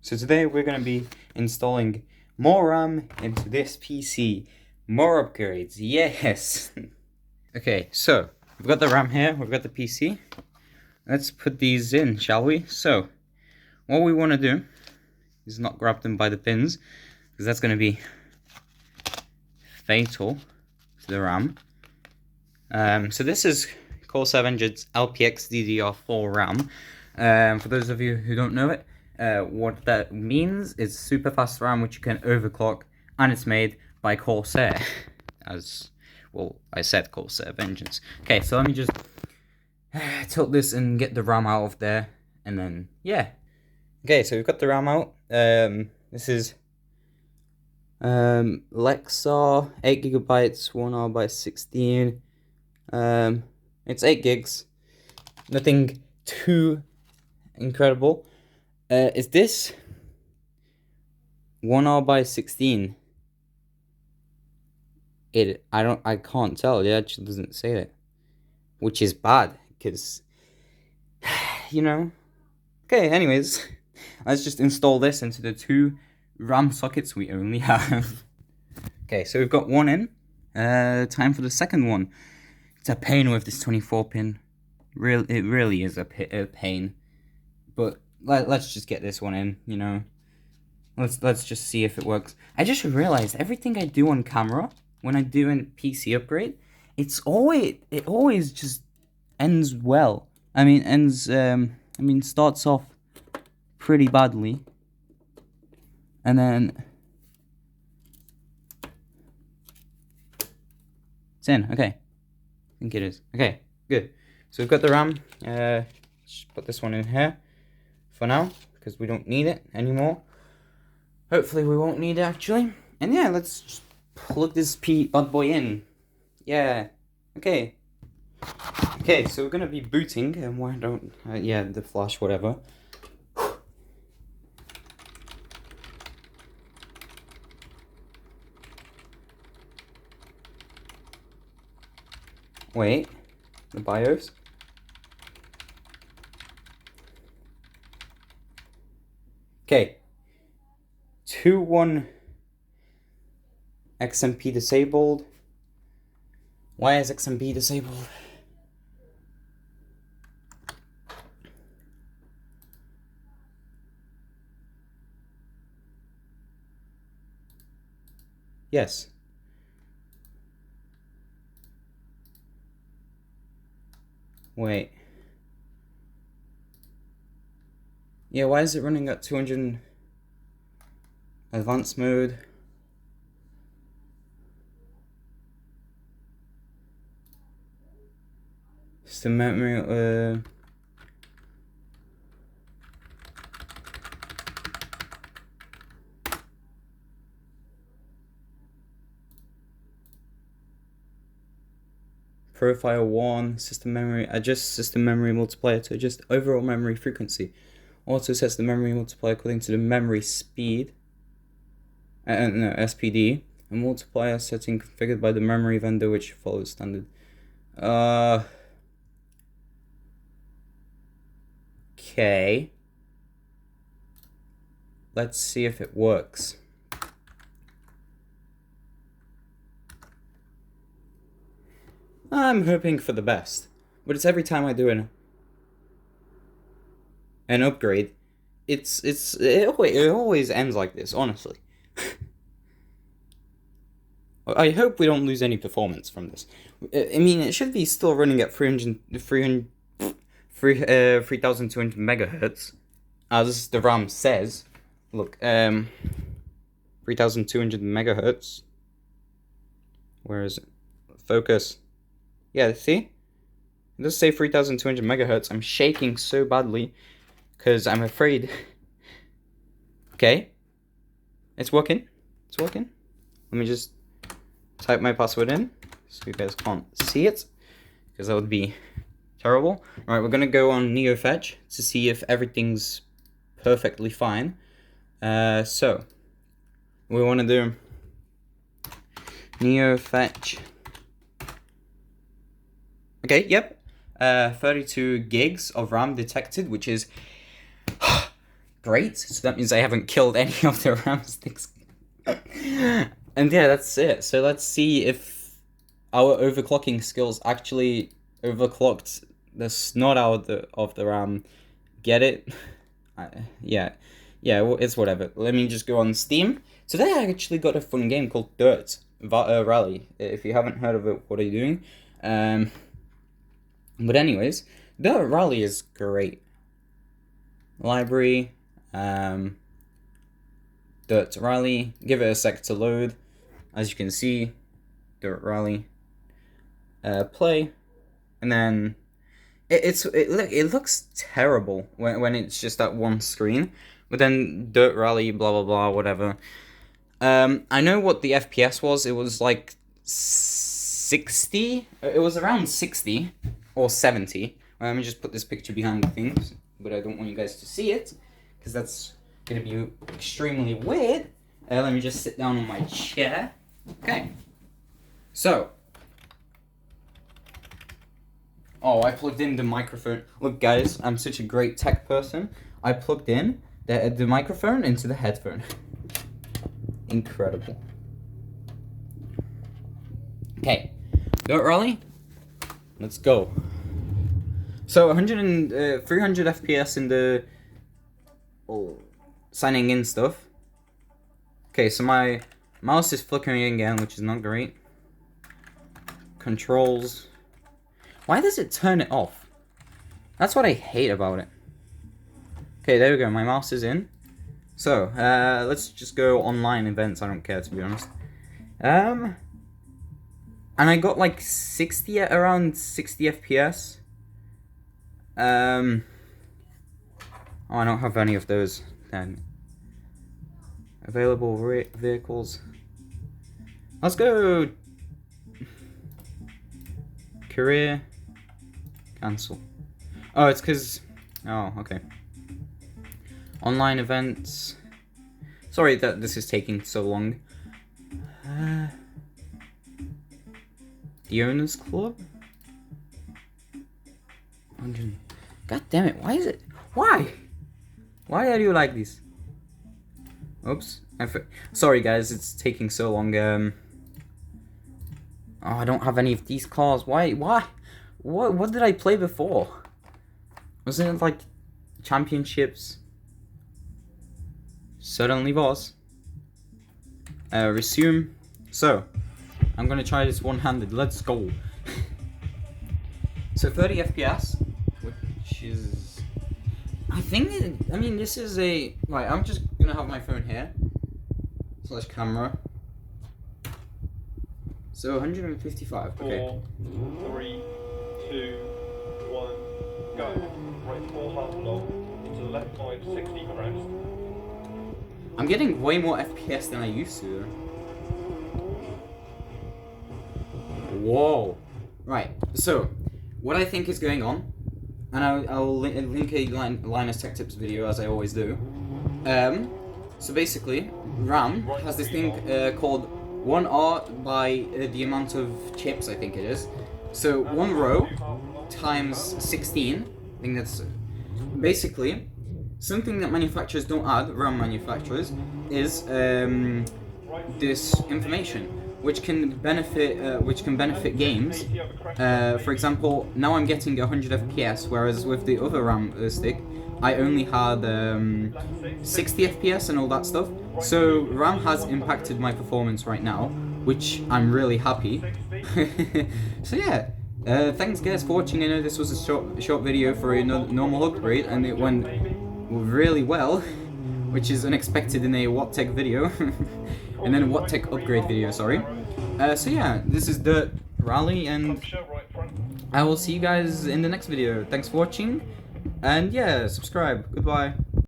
So today we're going to be installing more RAM into this PC. More upgrades, yes! Okay, so we've got the RAM here, we've got the PC. Let's put these in, shall we? So, what we want to do is not grab them by the pins, because that's going to be fatal to the RAM. So this is Core 7's LPX DDR4 RAM. For those of you who don't know it, what that means is super fast RAM which you can overclock, and it's made by Corsair. As well, I said Corsair Vengeance. Okay, so let me just tilt this and get the RAM out of there, and then yeah. Okay, so we've got the RAM out. This is Lexar 8GB 1R by 16. It's 8 gigs. Nothing too incredible. Is this 1R by 16? I can't tell. It actually doesn't say it, which is bad because you know. Okay, anyways, let's just install this into the 2 RAM sockets we only have. Okay, so we've got one in. Time for the second one. It's a pain with this 24 pin. It really is a pain. But let's just get this one in, you know. Let's just see if it works. I just realized everything I do on camera, when I do a PC upgrade, it always just ends well. Starts off pretty badly, and then it's in. Okay, I think it is. Okay, good. So we've got the RAM. Just put this one in here for now because we don't need it anymore. Hopefully we won't need it actually. And yeah, let's just plug this bad boy in. Yeah. Okay. Okay, so we're gonna be booting, and why don't the flash, whatever. Wait, the BIOS. Okay. 2.1 XMP disabled. Why is XMP disabled? Yes. Wait. Yeah, why is it running at 200 advanced mode? System memory, Profile 1, system memory, adjust system memory multiplier to adjust overall memory frequency. Also sets the memory multiplier according to the memory speed, SPD, a multiplier setting configured by the memory vendor which follows standard. Okay. Let's see if it works. I'm hoping for the best, but it's every time I do an upgrade, it always ends like this, honestly. I hope we don't lose any performance from this. I mean, it should be still running at 3200 megahertz, as the RAM says. Look, 3200 megahertz. Where is it? Focus. Yeah, see? It does say 3200 megahertz. I'm shaking so badly because I'm afraid. Okay. It's working. It's working. Let me just type my password in so you guys can't see it, because that would be terrible. Alright, we're gonna go on NeoFetch to see if everything's perfectly fine. So we want to do NeoFetch. Okay, yep. 32 gigs of RAM detected, which is great. So that means I haven't killed any of the RAM sticks. And yeah, that's it. So let's see if our overclocking skills actually overclocked the snot out of the RAM. Get it? Yeah, it's whatever. Let me just go on Steam. Today I actually got a fun game called Dirt Rally. If you haven't heard of it, what are you doing? But anyways, Dirt Rally is great. Library, Dirt Rally. Give it a sec to load. As you can see, Dirt Rally. Play, and then it looks terrible when it's just that one screen. But then Dirt Rally, blah blah blah, whatever. I know what the FPS was. It was like 60. It was around 60 or 70. Let me just put this picture behind the things, but I don't want you guys to see it because that's gonna be extremely weird. Let me just sit down on my chair. Okay. So. Oh, I plugged in the microphone. Look, guys, I'm such a great tech person. I plugged in the microphone into the headphone. Incredible. Okay, Dirt Rally. Let's go. So 300 FPS in the signing in stuff. Okay, so my mouse is flickering again, which is not great. Controls. Why does it turn it off? That's what I hate about it. Okay, there we go. My mouse is in. So, let's just go online events. I don't care, to be honest. And I got like around 60 FPS. Oh, I don't have any of those then. Available vehicles. Let's go. Career. Cancel. Oh, it's because... Oh, okay. Online events. Sorry that this is taking so long. The Owners Club? God damn it, why is it... Why? Why are you like this? Oops. Sorry guys, it's taking so long. Oh, I don't have any of these cars. Why? What did I play before? Wasn't it like championships? Certainly was. Resume. So, I'm gonna try this one-handed. Let's go. So 30 FPS, which is... I mean, this is a... Right, I'm just gonna have my phone here. / camera. So 155, okay. 4, 3, 2, 1, go. Right 4 half long, into the left 5, 60 crest. I'm getting way more FPS than I used to. Whoa. Right, so, what I think is going on, and I'll link a Linus Tech Tips video, as I always do. So basically, RAM has this thing called 1R by the amount of chips, I think it is. So 1 row times 16, I think that's... Basically, something that manufacturers don't add, RAM manufacturers, is this information, which can benefit games. For example, now I'm getting 100 FPS, whereas with the other RAM stick, I only had 60 FPS and all that stuff. So RAM has impacted my performance right now, which I'm really happy. So yeah, thanks guys for watching. I know this was a short video for a normal upgrade, and it went really well, which is unexpected in a WhatTech video, and then a WhatTech upgrade video, sorry. So yeah, this is Dirt Rally, and I will see you guys in the next video. Thanks for watching, and yeah, subscribe. Goodbye.